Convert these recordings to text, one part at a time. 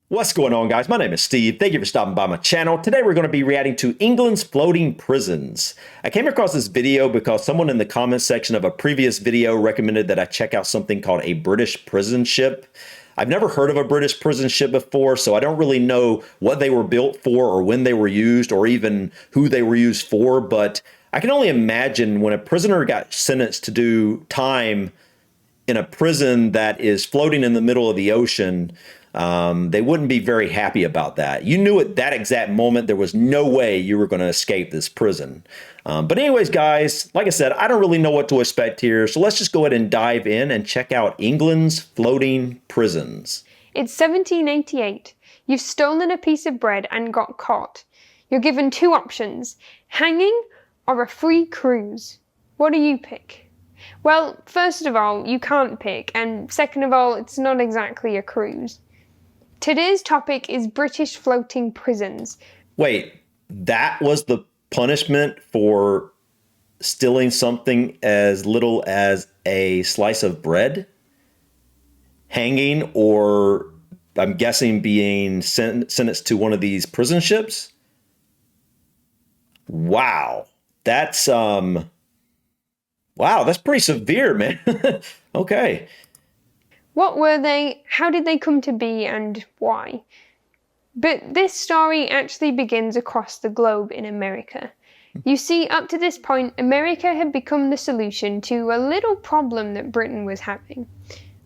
What's going on, guys? My name is Steve. Thank you for stopping by my channel. Today we're going to be reacting to England's floating prisons. I came across this video because someone in the comments section of a previous video recommended that I check out something called a British prison ship. I've never heard of a British prison ship before, so I don't really know what they were built for or when they were used or even who they were used for, but I can only imagine when a prisoner got sentenced to do time in a prison that is floating in the middle of the ocean, they wouldn't be very happy about that. You knew at that exact moment there was no way you were going to escape this prison. But anyways, guys, like I said, I don't really know what to expect here. So let's just go ahead and dive in and check out England's floating prisons. It's 1788. You've stolen a piece of bread and got caught. You're given two options, hanging or a free cruise. What do you pick? Well, first of all, you can't pick, and second of all, it's not exactly a cruise. Today's topic is British floating prisons. Wait, that was the punishment for stealing something as little as a slice of bread? Hanging, or I'm guessing being sentenced to one of these prison ships? Wow. That's pretty severe, man. Okay. What were they? How did they come to be, and why? But this story actually begins across the globe in America. You see, up to this point, America had become the solution to a little problem that Britain was having.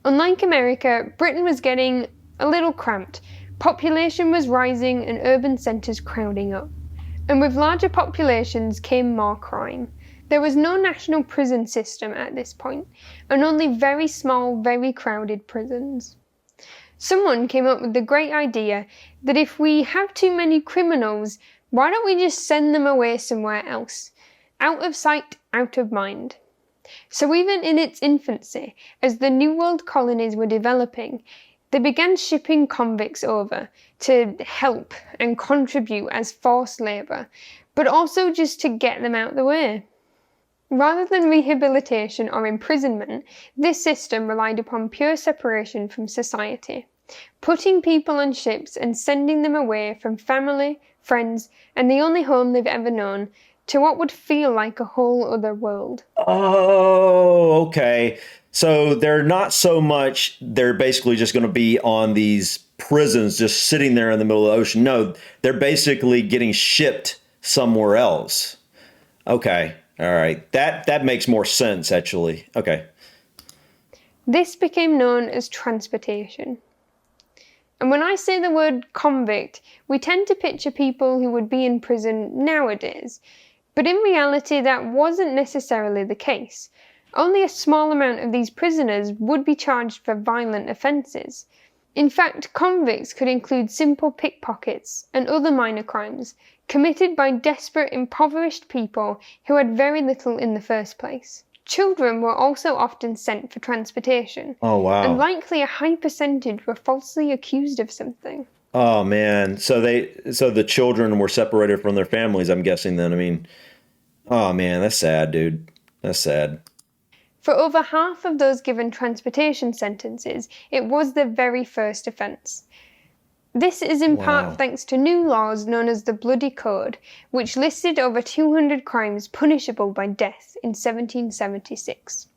Unlike America, Britain was getting a little cramped. Population was rising and urban centres crowding up. And with larger populations came more crime. There was no national prison system at this point, and only very small, very crowded prisons. Someone came up with the great idea that if we have too many criminals, why don't we just send them away somewhere else? Out of sight, out of mind. So even in its infancy, as the New World colonies were developing, they began shipping convicts over to help and contribute as forced labour, but also just to get them out the way. Rather than rehabilitation or imprisonment, this system relied upon pure separation from society, putting people on ships and sending them away from family, friends, and the only home they've ever known, to what would feel like a whole other world. Oh, okay. So they're not so much, they're basically just going to be on these prisons just sitting there in the middle of the ocean. No, they're basically getting shipped somewhere else. Okay. All right. That makes more sense, actually. Okay. This became known as transportation. And when I say the word convict, we tend to picture people who would be in prison nowadays. But in reality, that wasn't necessarily the case. Only a small amount of these prisoners would be charged for violent offences. In fact, convicts could include simple pickpockets and other minor crimes committed by desperate, impoverished people who had very little in the first place. Children were also often sent for transportation. Oh, wow. And likely a high percentage were falsely accused of something. Oh, man. So the children were separated from their families, I'm guessing then. I mean, oh, man, that's sad, dude. That's sad. For over half of those given transportation sentences, it was their very first offence. This is in part thanks to new laws known as the Bloody Code, which listed over 200 crimes punishable by death in 1776.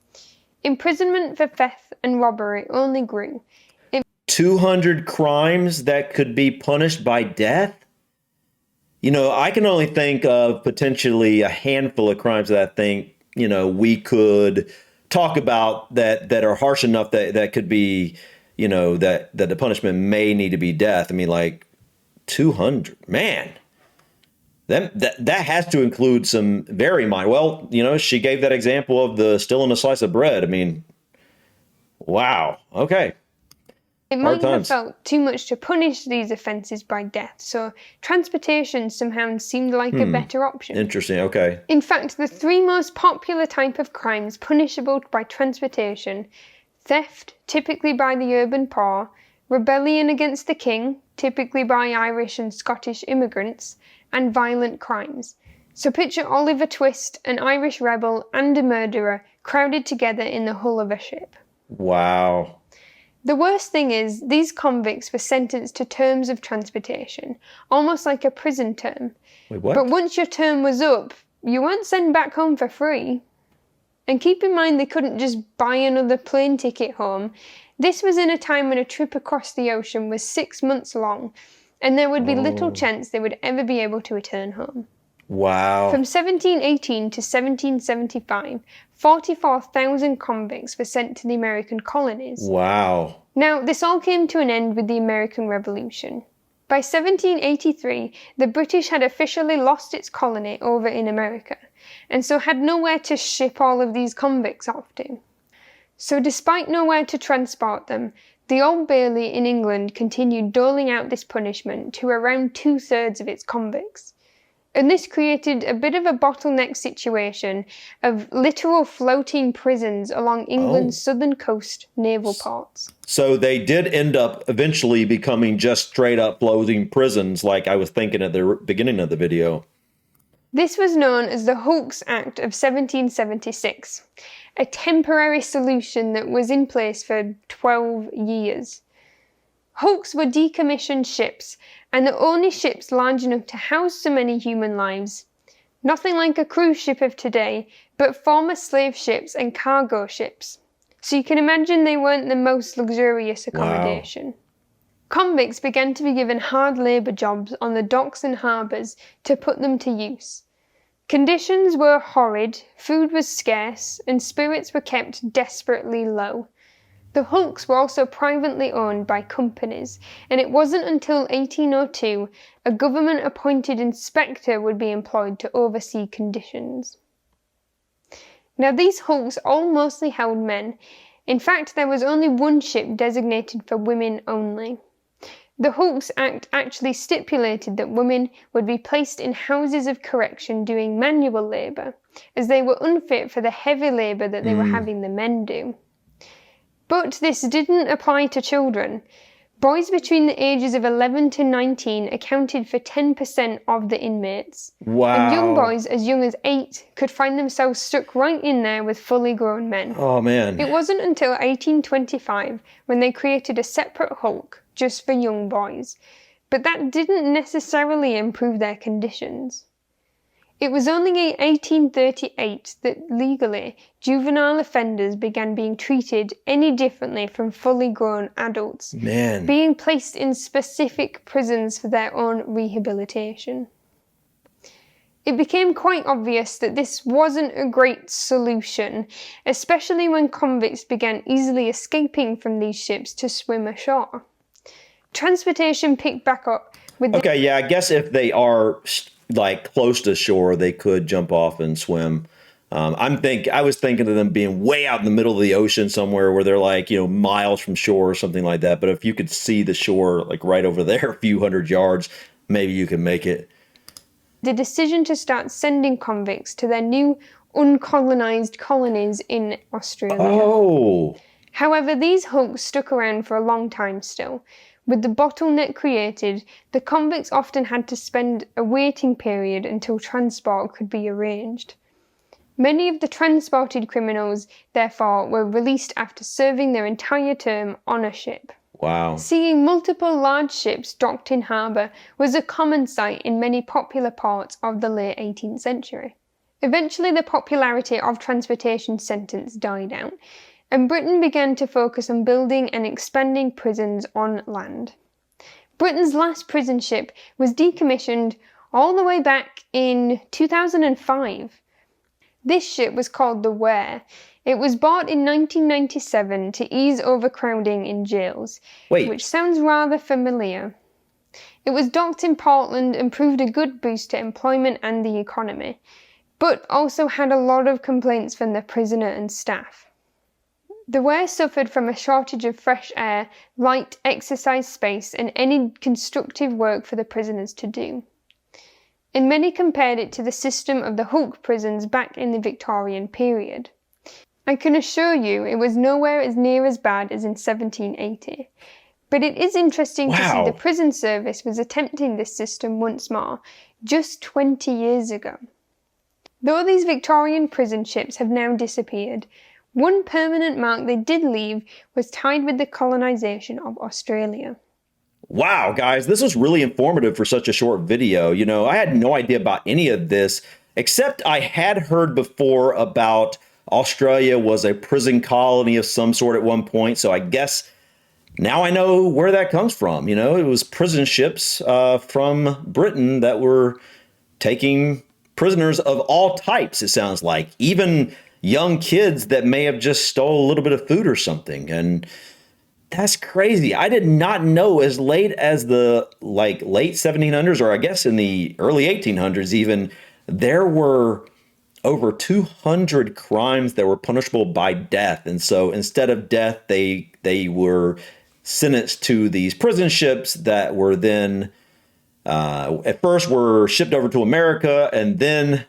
Imprisonment for theft and robbery only grew. 200 crimes that could be punished by death? You know, I can only think of potentially a handful of crimes that I think, you know, we could talk about that are harsh enough that could be, you know, that the punishment may need to be death. I mean, like 200, man, that has to include some very minor. Well, you know, she gave that example of the stealing a slice of bread. I mean, wow. Okay. It might have felt too much to punish these offences by death, so transportation somehow seemed like a better option. Interesting, okay. In fact, the three most popular type of crimes punishable by transportation: theft, typically by the urban poor; rebellion against the king, typically by Irish and Scottish immigrants; and violent crimes. So picture Oliver Twist, an Irish rebel and a murderer, crowded together in the hull of a ship. Wow. The worst thing is, these convicts were sentenced to terms of transportation, almost like a prison term. Wait, what? But once your term was up, you weren't sent back home for free. And keep in mind they couldn't just buy another plane ticket home. This was in a time when a trip across the ocean was 6 months long, and there would be little chance they would ever be able to return home. Wow. From 1718 to 1775, 44,000 convicts were sent to the American colonies. Wow. Now, this all came to an end with the American Revolution. By 1783, the British had officially lost its colony over in America, and so had nowhere to ship all of these convicts off to. So despite nowhere to transport them, the Old Bailey in England continued doling out this punishment to around 2/3 of its convicts. And this created a bit of a bottleneck situation of literal floating prisons along England's southern coast naval ports. So they did end up eventually becoming just straight up floating prisons, like I was thinking at the beginning of the video. This was known as the Hulks Act of 1776, a temporary solution that was in place for 12 years. Hulks were decommissioned ships, and the only ships large enough to house so many human lives. Nothing like a cruise ship of today, but former slave ships and cargo ships. So you can imagine they weren't the most luxurious accommodation. Wow. Convicts began to be given hard labour jobs on the docks and harbours to put them to use. Conditions were horrid, food was scarce, and spirits were kept desperately low. The hulks were also privately owned by companies, and it wasn't until 1802 a government-appointed inspector would be employed to oversee conditions. Now, these hulks all mostly held men. In fact, there was only one ship designated for women only. The Hulks Act actually stipulated that women would be placed in houses of correction doing manual labour, as they were unfit for the heavy labour that they were having the men do. But this didn't apply to children. Boys between the ages of 11 to 19 accounted for 10% of the inmates. Wow. And young boys as young as 8 could find themselves stuck right in there with fully grown men. Oh, man. It wasn't until 1825 when they created a separate hulk just for young boys. But that didn't necessarily improve their conditions. It was only in 1838 that legally juvenile offenders began being treated any differently from fully grown adults, being placed in specific prisons for their own rehabilitation. It became quite obvious that this wasn't a great solution, especially when convicts began easily escaping from these ships to swim ashore. Transportation picked back up with I guess if they are like close to shore, they could jump off and swim. I was thinking of them being way out in the middle of the ocean somewhere where they're like, miles from shore or something like that. But if you could see the shore like right over there, a few hundred yards, maybe you can make it. The decision to start sending convicts to their new uncolonized colonies in Australia. Oh. However, these hulks stuck around for a long time still. With the bottleneck created, the convicts often had to spend a waiting period until transport could be arranged. Many of the transported criminals, therefore, were released after serving their entire term on a ship. Wow. Seeing multiple large ships docked in harbour was a common sight in many popular ports of the late 18th century. Eventually, the popularity of transportation sentence died out, and Britain began to focus on building and expanding prisons on land. Britain's last prison ship was decommissioned all the way back in 2005. This ship was called the Ware. It was bought in 1997 to ease overcrowding in jails, which sounds rather familiar. It was docked in Portland and proved a good boost to employment and the economy, but also had a lot of complaints from the prisoner and staff. The Ware suffered from a shortage of fresh air, light, exercise space, and any constructive work for the prisoners to do. And many compared it to the system of the Hulk prisons back in the Victorian period. I can assure you it was nowhere as near as bad as in 1780. But it is interesting to see the prison service was attempting this system once more, just 20 years ago. Though these Victorian prison ships have now disappeared, One permanent mark they did leave was tied with the colonization of Australia. Wow, guys, this was really informative for such a short video. You know, I had no idea about any of this, except I had heard before about Australia was a prison colony of some sort at one point. So I guess now I know where that comes from. You know, it was prison ships from Britain that were taking prisoners of all types, it sounds like, even young kids that may have just stole a little bit of food or something. And that's crazy. I did not know as late as the late 1700s, or I guess in the early 1800s even, there were over 200 crimes that were punishable by death. And so instead of death, they were sentenced to these prison ships that were then at first were shipped over to America, and then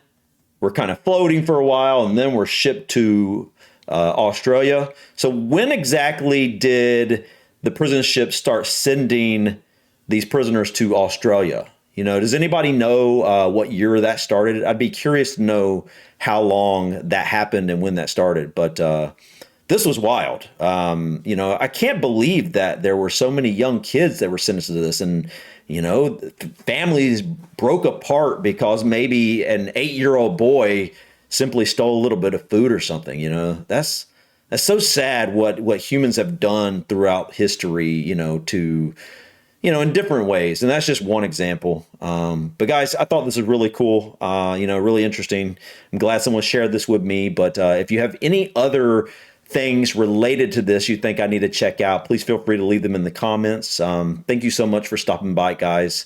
were kind of floating for a while, and then were shipped to Australia. So when exactly did the prison ships start sending these prisoners to Australia? You know, does anybody know what year that started? I'd be curious to know how long that happened and when that started. But this was wild. You know, I can't believe that there were so many young kids that were sentenced to this. And, you know, families broke apart because maybe an 8-year-old boy simply stole a little bit of food or something. You know, that's so sad what humans have done throughout history, you know, to, you know, in different ways. And that's just one example. But guys, I thought this was really cool, you know, really interesting. I'm glad someone shared this with me. But if you have any other things related to this you think I need to check out, please feel free to leave them in the comments. Thank you so much for stopping by, guys.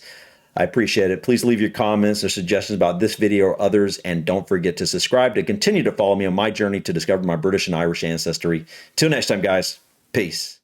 I appreciate it. Please leave your comments or suggestions about this video or others, and don't forget to subscribe to continue to follow me on my journey to discover my British and Irish ancestry. Till next time, guys. Peace.